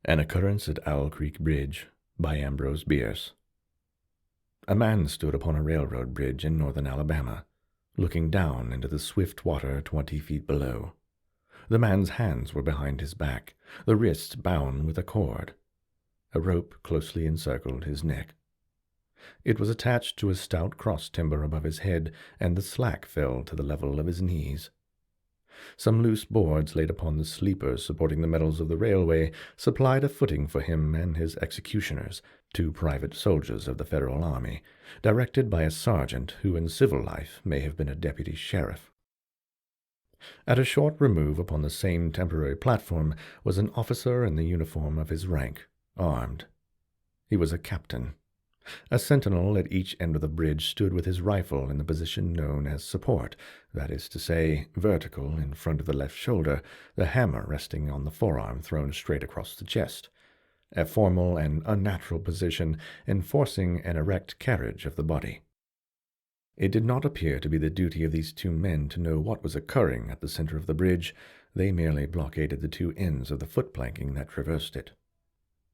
An Occurrence at Owl Creek Bridge by Ambrose Bierce. A man stood upon a railroad bridge in northern Alabama, looking down into the swift water 20 feet below. The man's hands were behind his back, the wrists bound with a cord. A rope closely encircled his neck. It was attached to a stout cross timber above his head, and the slack fell to the level of his knees. Some loose boards laid upon the sleepers supporting the metals of the railway supplied a footing for him and his executioners, 2 private soldiers of the Federal Army, directed by a sergeant who in civil life may have been a deputy sheriff. At a short remove upon the same temporary platform was an officer in the uniform of his rank, armed. He was a captain. A sentinel at each end of the bridge stood with his rifle in the position known as support, that is to say, vertical in front of the left shoulder, the hammer resting on the forearm thrown straight across the chest, a formal and unnatural position enforcing an erect carriage of the body. It did not appear to be the duty of these 2 men to know what was occurring at the center of the bridge. They merely blockaded the 2 ends of the foot-planking that traversed it.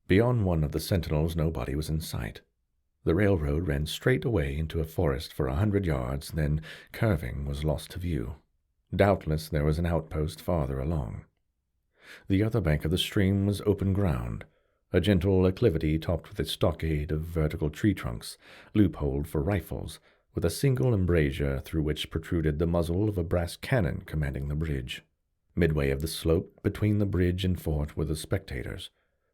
Beyond one of the sentinels nobody was in sight. The railroad ran straight away into a forest for 100 yards, then, curving, was lost to view. Doubtless there was an outpost farther along. The other bank of the stream was open ground, a gentle acclivity topped with a stockade of vertical tree trunks, loopholed for rifles, with a single embrasure through which protruded the muzzle of a brass cannon commanding the bridge. Midway of the slope between the bridge and fort were the spectators,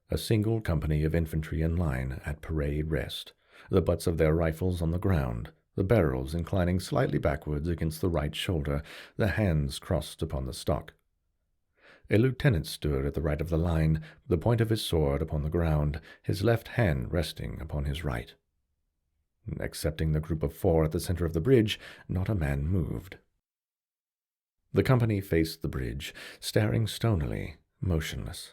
a single company of infantry in line at parade rest, the butts of their rifles on the ground, the barrels inclining slightly backwards against the right shoulder, the hands crossed upon the stock. A lieutenant stood at the right of the line, the point of his sword upon the ground, his left hand resting upon his right. Excepting the group of 4 at the center of the bridge, not a man moved. The company faced the bridge, staring stonily, motionless.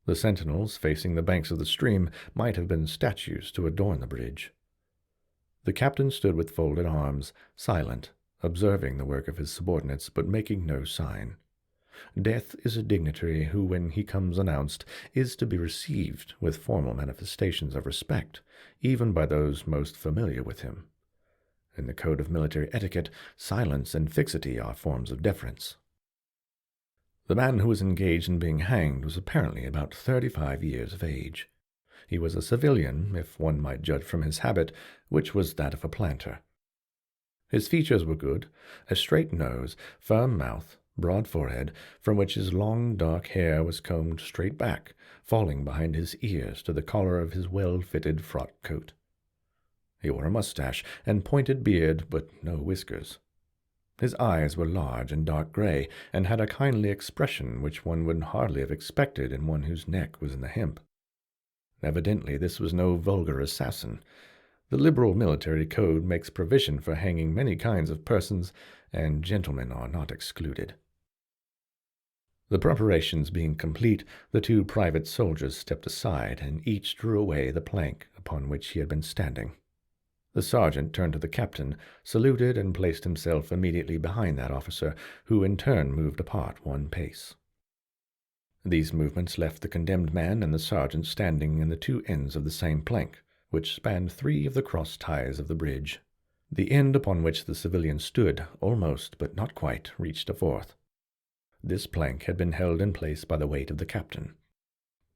The sentinels facing the banks of the stream might have been statues to adorn the bridge. The captain stood with folded arms, silent, observing the work of his subordinates, but making no sign. Death is a dignitary who, when he comes announced, is to be received with formal manifestations of respect, even by those most familiar with him. In the code of military etiquette, silence and fixity are forms of deference. The man who was engaged in being hanged was apparently about 35 years of age. He was a civilian, if one might judge from his habit, which was that of a planter. His features were good, a straight nose, firm mouth, broad forehead, from which his long dark hair was combed straight back, falling behind his ears to the collar of his well-fitted frock coat. He wore a mustache and pointed beard, but no whiskers. His eyes were large and dark gray, and had a kindly expression which one would hardly have expected in one whose neck was in the hemp. Evidently this was no vulgar assassin. The liberal military code makes provision for hanging many kinds of persons, and gentlemen are not excluded. The preparations being complete, the 2 private soldiers stepped aside, and each drew away the plank upon which he had been standing. The sergeant turned to the captain, saluted, and placed himself immediately behind that officer, who in turn moved apart 1 pace. These movements left the condemned man and the sergeant standing in the 2 ends of the same plank, which spanned 3 of the cross ties of the bridge. The end upon which the civilian stood, almost, but not quite, reached a 4th. This plank had been held in place by the weight of the captain.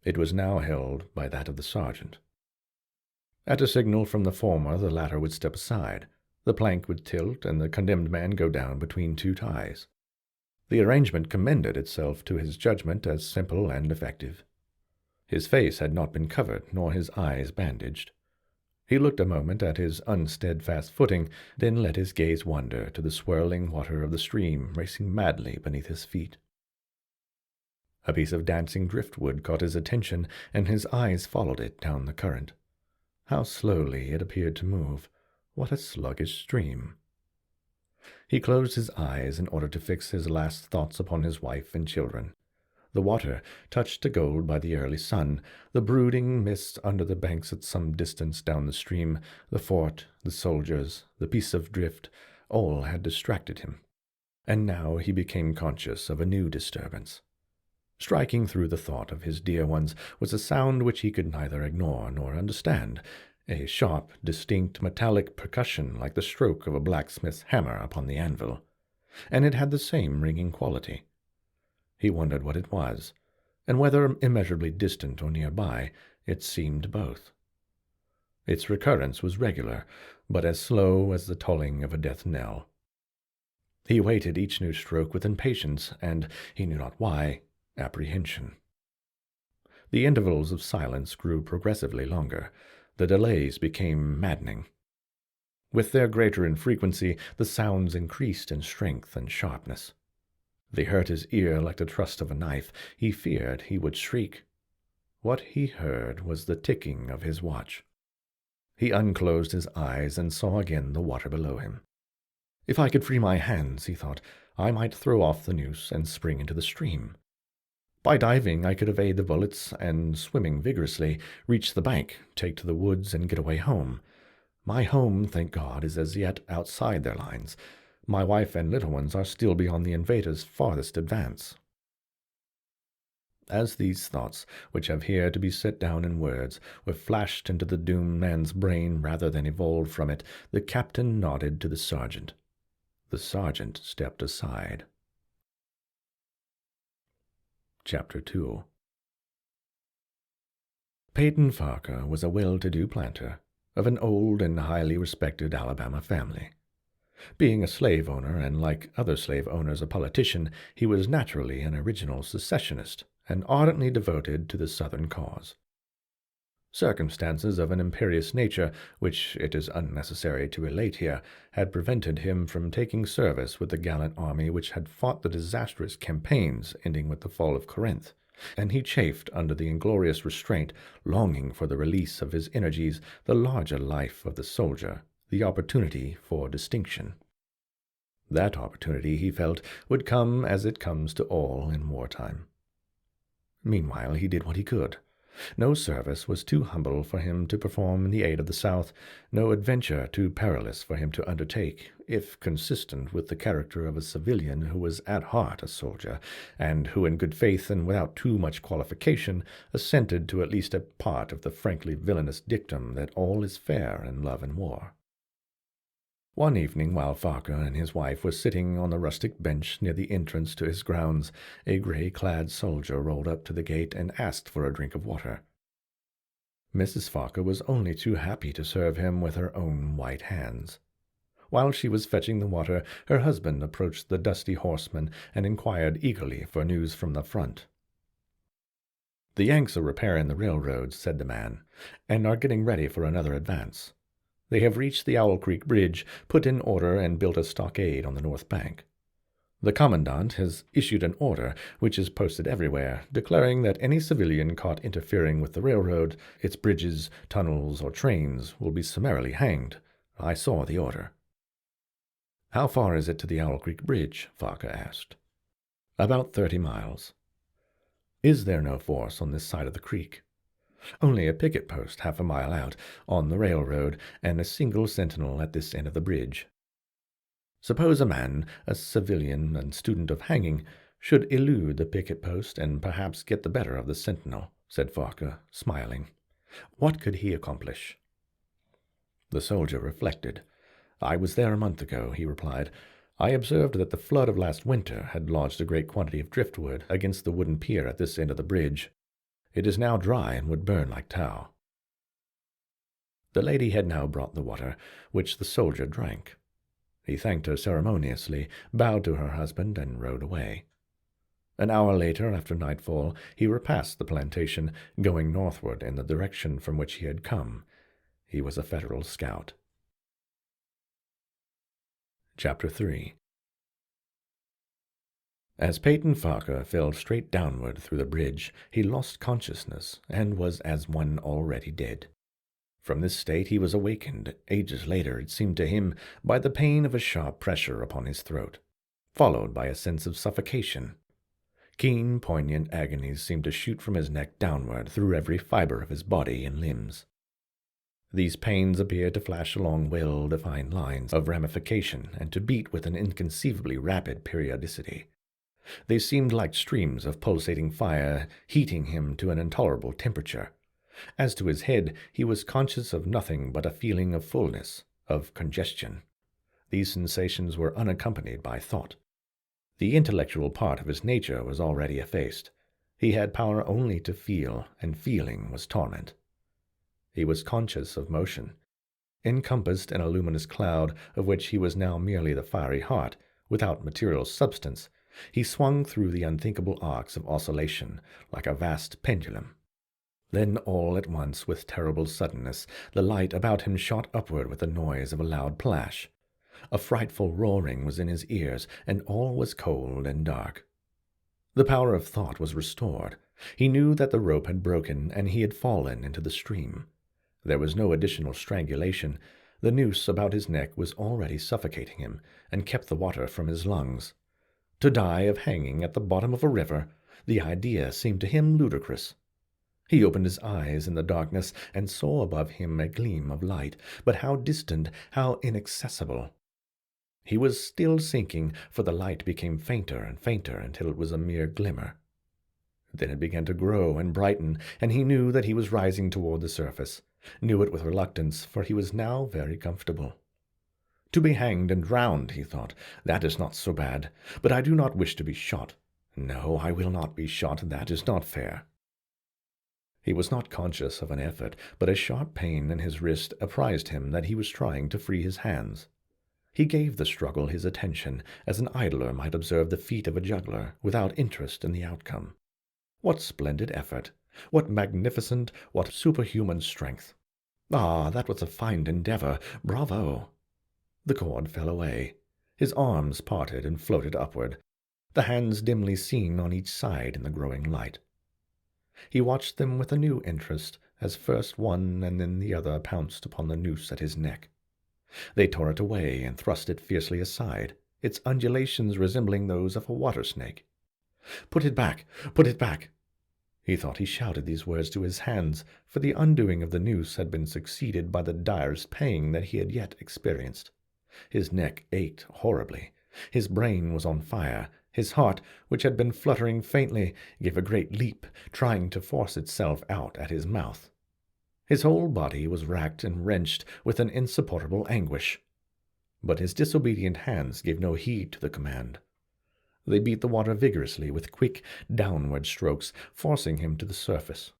It was now held by that of the sergeant. At a signal from the former, the latter would step aside. The plank would tilt, and the condemned man go down between 2 ties. The arrangement commended itself to his judgment as simple and effective. His face had not been covered, nor his eyes bandaged. He looked a moment at his unsteadfast footing, then let his gaze wander to the swirling water of the stream racing madly beneath his feet. A piece of dancing driftwood caught his attention, and his eyes followed it down the current. How slowly it appeared to move! What a sluggish stream! He closed his eyes in order to fix his last thoughts upon his wife and children. The water, touched to gold by the early sun, the brooding mists under the banks at some distance down the stream, the fort, the soldiers, the piece of drift, all had distracted him. And now he became conscious of a new disturbance. Striking through the thought of his dear ones was a sound which he could neither ignore nor understand, a sharp, distinct, metallic percussion like the stroke of a blacksmith's hammer upon the anvil, and it had the same ringing quality. He wondered what it was, and whether immeasurably distant or nearby, it seemed both. Its recurrence was regular, but as slow as the tolling of a death knell. He awaited each new stroke with impatience and, he knew not why, apprehension. The intervals of silence grew progressively longer. The delays became maddening. With their greater infrequency, the sounds increased in strength and sharpness. They hurt his ear like the thrust of a knife. He feared he would shriek. What he heard was the ticking of his watch. He unclosed his eyes and saw again the water below him. If I could free my hands, he thought, I might throw off the noose and spring into the stream. By diving, I could evade the bullets and, swimming vigorously, reach the bank, take to the woods, and get away home. My home, thank God, is as yet outside their lines. My wife and little ones are still beyond the invaders' farthest advance. As these thoughts, which have here to be set down in words, were flashed into the doomed man's brain rather than evolved from it, the captain nodded to the sergeant. The sergeant stepped aside. Chapter 2. Peyton Farker was a well-to-do planter of an old and highly respected Alabama family. Being a slave owner and, like other slave owners, a politician, he was naturally an original secessionist and ardently devoted to the Southern cause. Circumstances of an imperious nature, which it is unnecessary to relate here, had prevented him from taking service with the gallant army which had fought the disastrous campaigns ending with the fall of Corinth, and he chafed under the inglorious restraint, longing for the release of his energies, the larger life of the soldier, the opportunity for distinction. That opportunity, he felt, would come as it comes to all in wartime. Meanwhile, he did what he could. No service was too humble for him to perform in the aid of the South, no adventure too perilous for him to undertake, if consistent with the character of a civilian who was at heart a soldier, and who in good faith and without too much qualification assented to at least a part of the frankly villainous dictum that all is fair in love and war. One evening, while Farker and his wife were sitting on the rustic bench near the entrance to his grounds, a gray-clad soldier rolled up to the gate and asked for a drink of water. Mrs. Farker was only too happy to serve him with her own white hands. While she was fetching the water, her husband approached the dusty horseman and inquired eagerly for news from the front. "The Yanks are repairing the railroads," said the man, "and are getting ready for another advance. They have reached the Owl Creek Bridge, put in order, and built a stockade on the north bank. The commandant has issued an order, which is posted everywhere, declaring that any civilian caught interfering with the railroad, its bridges, tunnels, or trains will be summarily hanged. I saw the order." "How far is it to the Owl Creek Bridge?" Farker asked. "About 30 miles. "Is there no force on this side of the creek?" "Only a picket post half a mile out, on the railroad, and a single sentinel at this end of the bridge." "Suppose a man, a civilian and student of hanging, should elude the picket post and perhaps get the better of the sentinel," said Farker, smiling. "What could he accomplish?" The soldier reflected. "I was there a month ago," he replied. "I observed that the flood of last winter had lodged a great quantity of driftwood against the wooden pier at this end of the bridge. It is now dry and would burn like tow." The lady had now brought the water, which the soldier drank. He thanked her ceremoniously, bowed to her husband, and rode away. An hour later, after nightfall, he repassed the plantation, going northward in the direction from which he had come. He was a Federal scout. Chapter 3. As Peyton Farker fell straight downward through the bridge, he lost consciousness and was as one already dead. From this state he was awakened, ages later, it seemed to him, by the pain of a sharp pressure upon his throat, followed by a sense of suffocation. Keen, poignant agonies seemed to shoot from his neck downward through every fiber of his body and limbs. These pains appeared to flash along well-defined lines of ramification and to beat with an inconceivably rapid periodicity. They seemed like streams of pulsating fire, heating him to an intolerable temperature. As to his head, he was conscious of nothing but a feeling of fullness, of congestion. These sensations were unaccompanied by thought. The intellectual part of his nature was already effaced. He had power only to feel, and feeling was torment. He was conscious of motion. Encompassed in a luminous cloud, of which he was now merely the fiery heart, without material substance, he swung through the unthinkable arcs of oscillation like a vast pendulum. Then all at once, with terrible suddenness, the light about him shot upward with the noise of a loud plash. A frightful roaring was in his ears, and all was cold and dark. The power of thought was restored. He knew that the rope had broken, and he had fallen into the stream. There was no additional strangulation. The noose about his neck was already suffocating him, and kept the water from his lungs. To die of hanging at the bottom of a river, the idea seemed to him ludicrous. He opened his eyes in the darkness, and saw above him a gleam of light, but how distant, how inaccessible! He was still sinking, for the light became fainter and fainter until it was a mere glimmer. Then it began to grow and brighten, and he knew that he was rising toward the surface, knew it with reluctance, for he was now very comfortable. To be hanged and drowned, he thought, that is not so bad, but I do not wish to be shot. No, I will not be shot, that is not fair. He was not conscious of an effort, but a sharp pain in his wrist apprised him that he was trying to free his hands. He gave the struggle his attention, as an idler might observe the feat of a juggler, without interest in the outcome. What splendid effort! What magnificent, what superhuman strength! Ah, that was a fine endeavor! Bravo! The cord fell away. His arms parted and floated upward, the hands dimly seen on each side in the growing light. He watched them with a new interest, as first one and then the other pounced upon the noose at his neck. They tore it away and thrust it fiercely aside, its undulations resembling those of a water-snake. "Put it back! Put it back!" He thought he shouted these words to his hands, for the undoing of the noose had been succeeded by the direst pain that he had yet experienced. His neck ached horribly. His brain was on fire. His heart, which had been fluttering faintly, gave a great leap, trying to force itself out at his mouth. His whole body was racked and wrenched with an insupportable anguish. But his disobedient hands gave no heed to the command. They beat the water vigorously with quick, downward strokes, forcing him to the surface.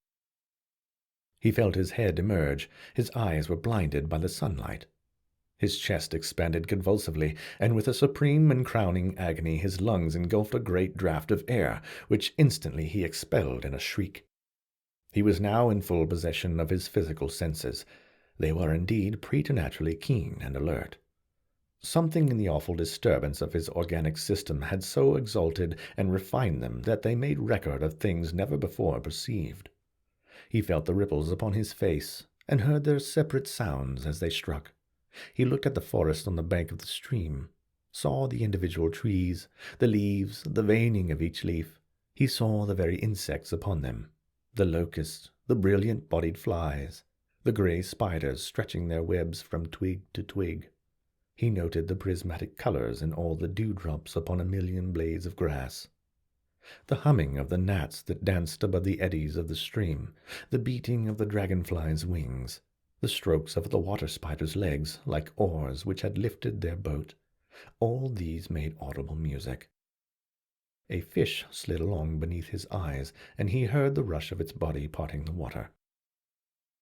He felt his head emerge. His eyes were blinded by the sunlight. His chest expanded convulsively, and with a supreme and crowning agony his lungs engulfed a great draught of air, which instantly he expelled in a shriek. He was now in full possession of his physical senses. They were indeed preternaturally keen and alert. Something in the awful disturbance of his organic system had so exalted and refined them that they made record of things never before perceived. He felt the ripples upon his face, and heard their separate sounds as they struck. He looked at the forest on the bank of the stream, saw the individual trees, the leaves, the veining of each leaf. He saw the very insects upon them, the locusts, the brilliant-bodied flies, the grey spiders stretching their webs from twig to twig. He noted the prismatic colors in all the dewdrops upon a million blades of grass, the humming of the gnats that danced above the eddies of the stream, the beating of the dragonfly's wings, the strokes of the water-spider's legs like oars which had lifted their boat. All these made audible music. A fish slid along beneath his eyes, and he heard the rush of its body parting the water.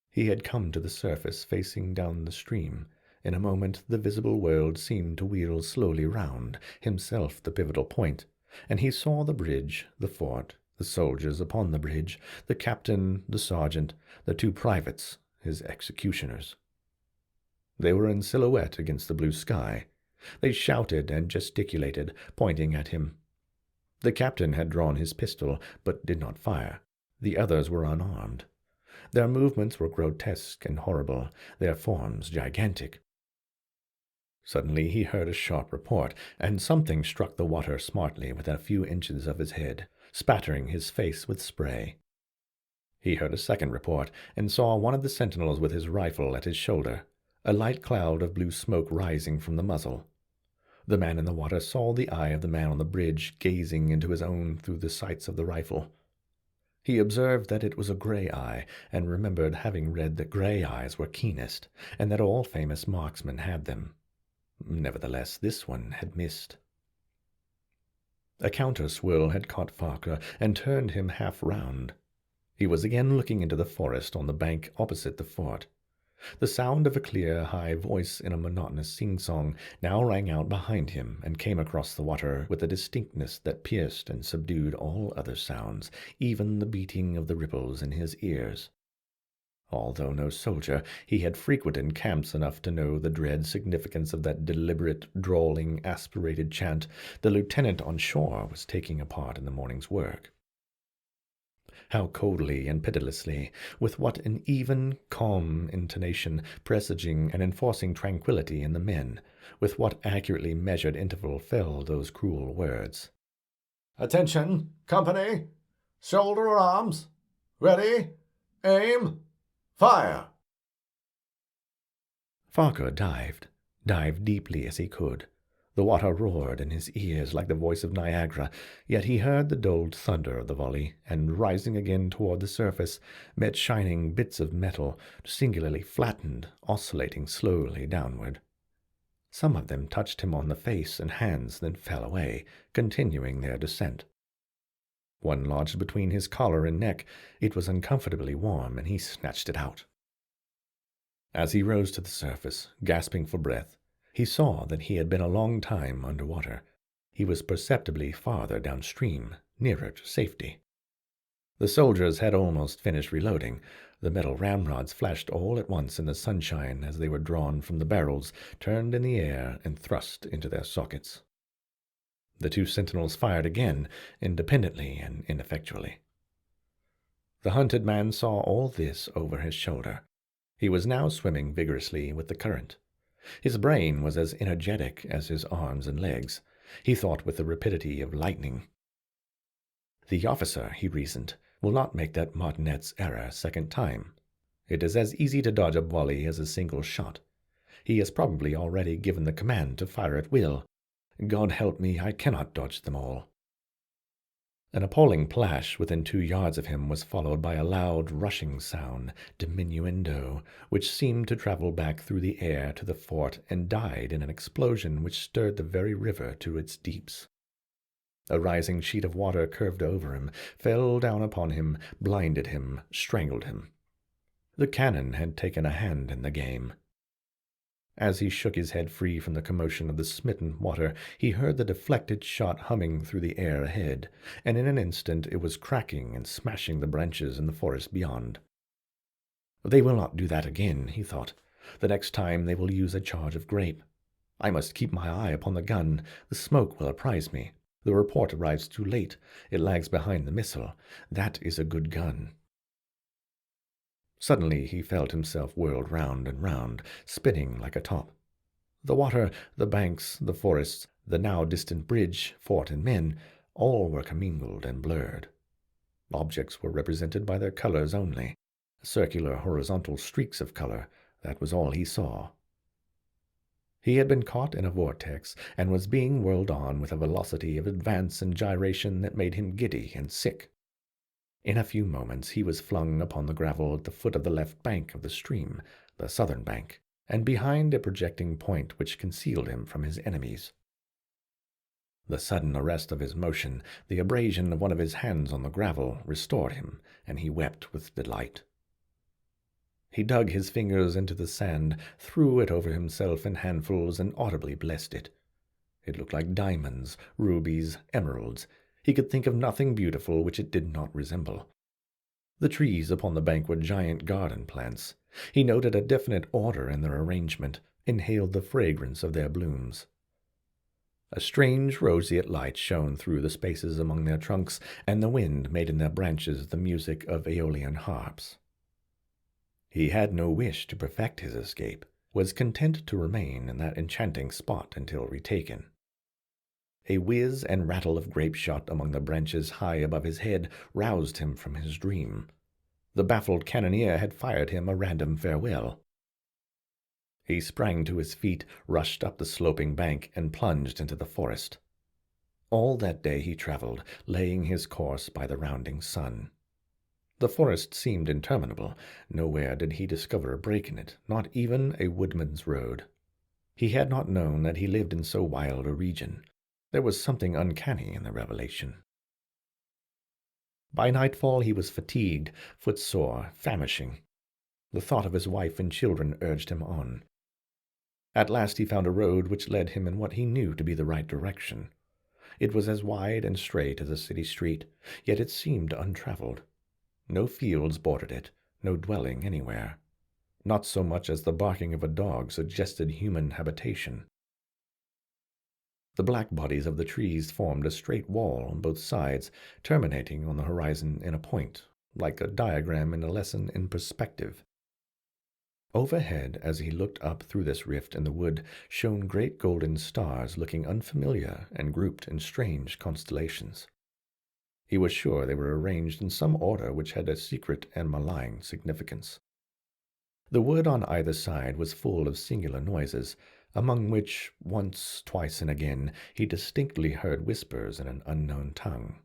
He had come to the surface, facing down the stream. In a moment the visible world seemed to wheel slowly round, himself the pivotal point, and he saw the bridge, the fort, the soldiers upon the bridge, the captain, the sergeant, the two privates, his executioners. They were in silhouette against the blue sky. They shouted and gesticulated, pointing at him. The captain had drawn his pistol, but did not fire. The others were unarmed. Their movements were grotesque and horrible, their forms gigantic. Suddenly he heard a sharp report, and something struck the water smartly within a few inches of his head, spattering his face with spray. He heard a second report, and saw one of the sentinels with his rifle at his shoulder, a light cloud of blue smoke rising from the muzzle. The man in the water saw the eye of the man on the bridge gazing into his own through the sights of the rifle. He observed that it was a gray eye, and remembered having read that gray eyes were keenest, and that all famous marksmen had them. Nevertheless, this one had missed. A counter-swirl had caught Farquhar and turned him half round. He was again looking into the forest on the bank opposite the fort. The sound of a clear, high voice in a monotonous sing-song now rang out behind him and came across the water with a distinctness that pierced and subdued all other sounds, even the beating of the ripples in his ears. Although no soldier, he had frequented camps enough to know the dread significance of that deliberate, drawling, aspirated chant. The lieutenant on shore was taking a part in the morning's work. How coldly and pitilessly, with what an even, calm intonation, presaging and enforcing tranquillity in the men, with what accurately measured interval fell those cruel words. "Attention, company! Shoulder arms! Ready! Aim! Fire!" Farquhar dived deeply as he could. The water roared in his ears like the voice of Niagara, yet he heard the dulled thunder of the volley, and rising again toward the surface, met shining bits of metal, singularly flattened, oscillating slowly downward. Some of them touched him on the face and hands, then fell away, continuing their descent. One lodged between his collar and neck. It was uncomfortably warm, and he snatched it out. As he rose to the surface, gasping for breath, he saw that he had been a long time under water. He was perceptibly farther downstream, nearer to safety. The soldiers had almost finished reloading. The metal ramrods flashed all at once in the sunshine as they were drawn from the barrels, turned in the air, and thrust into their sockets. The two sentinels fired again, independently and ineffectually. The hunted man saw all this over his shoulder. He was now swimming vigorously with the current. His brain was as energetic as his arms and legs. He thought with the rapidity of lightning. The officer, he reasoned, will not make that martinet's error a second time. It is as easy to dodge a volley as a single shot. He has probably already given the command to fire at will. God help me, I cannot dodge them all. An appalling plash within 2 yards of him was followed by a loud, rushing sound, diminuendo, which seemed to travel back through the air to the fort and died in an explosion which stirred the very river to its deeps. A rising sheet of water curved over him, fell down upon him, blinded him, strangled him. The cannon had taken a hand in the game. As he shook his head free from the commotion of the smitten water, he heard the deflected shot humming through the air ahead, and in an instant it was cracking and smashing the branches in the forest beyond. They will not do that again, he thought. The next time they will use a charge of grape. I must keep my eye upon the gun. The smoke will apprise me. The report arrives too late. It lags behind the missile. That is a good gun. Suddenly he felt himself whirled round and round, spinning like a top. The water, the banks, the forests, the now distant bridge, fort, and men, all were commingled and blurred. Objects were represented by their colors only, circular horizontal streaks of color. That was all he saw. He had been caught in a vortex, and was being whirled on with a velocity of advance and gyration that made him giddy and sick. In a few moments he was flung upon the gravel at the foot of the left bank of the stream, the southern bank, and behind a projecting point which concealed him from his enemies. The sudden arrest of his motion, the abrasion of one of his hands on the gravel, restored him, and he wept with delight. He dug his fingers into the sand, threw it over himself in handfuls, and audibly blessed it. It looked like diamonds, rubies, emeralds. He could think of nothing beautiful which it did not resemble. The trees upon the bank were giant garden plants. He noted a definite order in their arrangement, inhaled the fragrance of their blooms. A strange roseate light shone through the spaces among their trunks, and the wind made in their branches the music of aeolian harps. He had no wish to perfect his escape, was content to remain in that enchanting spot until retaken. A whiz and rattle of grape shot among the branches high above his head roused him from his dream. The baffled cannoneer had fired him a random farewell. He sprang to his feet, rushed up the sloping bank, and plunged into the forest. All that day he traveled, laying his course by the rounding sun. The forest seemed interminable. Nowhere did he discover a break in it, not even a woodman's road. He had not known that he lived in so wild a region. There was something uncanny in the revelation. By nightfall he was fatigued, footsore, famishing. The thought of his wife and children urged him on. At last he found a road which led him in what he knew to be the right direction. It was as wide and straight as a city street, yet it seemed untraveled. No fields bordered it, no dwelling anywhere. Not so much as the barking of a dog suggested human habitation. The black bodies of the trees formed a straight wall on both sides, terminating on the horizon in a point, like a diagram in a lesson in perspective. Overhead, as he looked up through this rift in the wood, shone great golden stars looking unfamiliar and grouped in strange constellations. He was sure they were arranged in some order which had a secret and malign significance. The wood on either side was full of singular noises, among which, once, twice, and again, he distinctly heard whispers in an unknown tongue.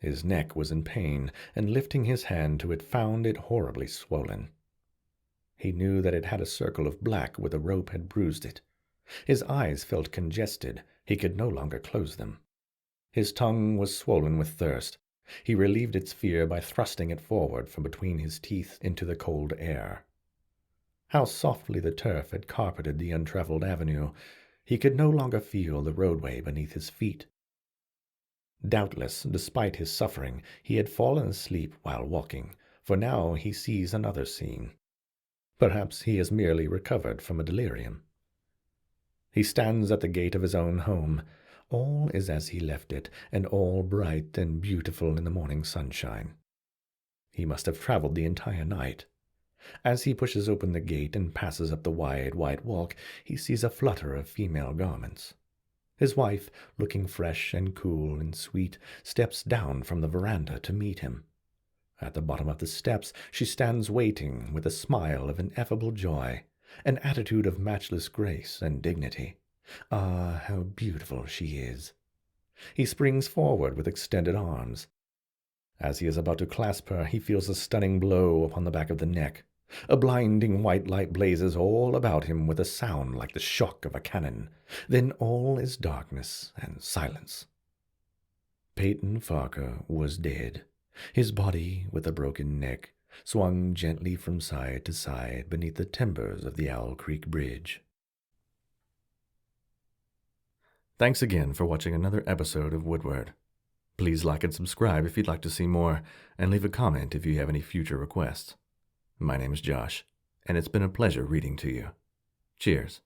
His neck was in pain, and lifting his hand to it found it horribly swollen. He knew that it had a circle of black where the rope had bruised it. His eyes felt congested. He could no longer close them. His tongue was swollen with thirst. He relieved its fear by thrusting it forward from between his teeth into the cold air. How softly the turf had carpeted the untraveled avenue. He could no longer feel the roadway beneath his feet. Doubtless, despite his suffering, he had fallen asleep while walking, for now he sees another scene. Perhaps he has merely recovered from a delirium. He stands at the gate of his own home. All is as he left it, and all bright and beautiful in the morning sunshine. He must have traveled the entire night. As he pushes open the gate and passes up the wide, white walk, he sees a flutter of female garments. His wife, looking fresh and cool and sweet, steps down from the veranda to meet him. At the bottom of the steps she stands waiting with a smile of ineffable joy, an attitude of matchless grace and dignity. Ah, how beautiful she is! He springs forward with extended arms. As he is about to clasp her, he feels a stunning blow upon the back of the neck. A blinding white light blazes all about him with a sound like the shock of a cannon. Then all is darkness and silence. Peyton Farquhar was dead. His body, with a broken neck, swung gently from side to side beneath the timbers of the Owl Creek Bridge. Thanks again for watching another episode of Woodward. Please like and subscribe if you'd like to see more, and leave a comment if you have any future requests. My name is Josh, and it's been a pleasure reading to you. Cheers.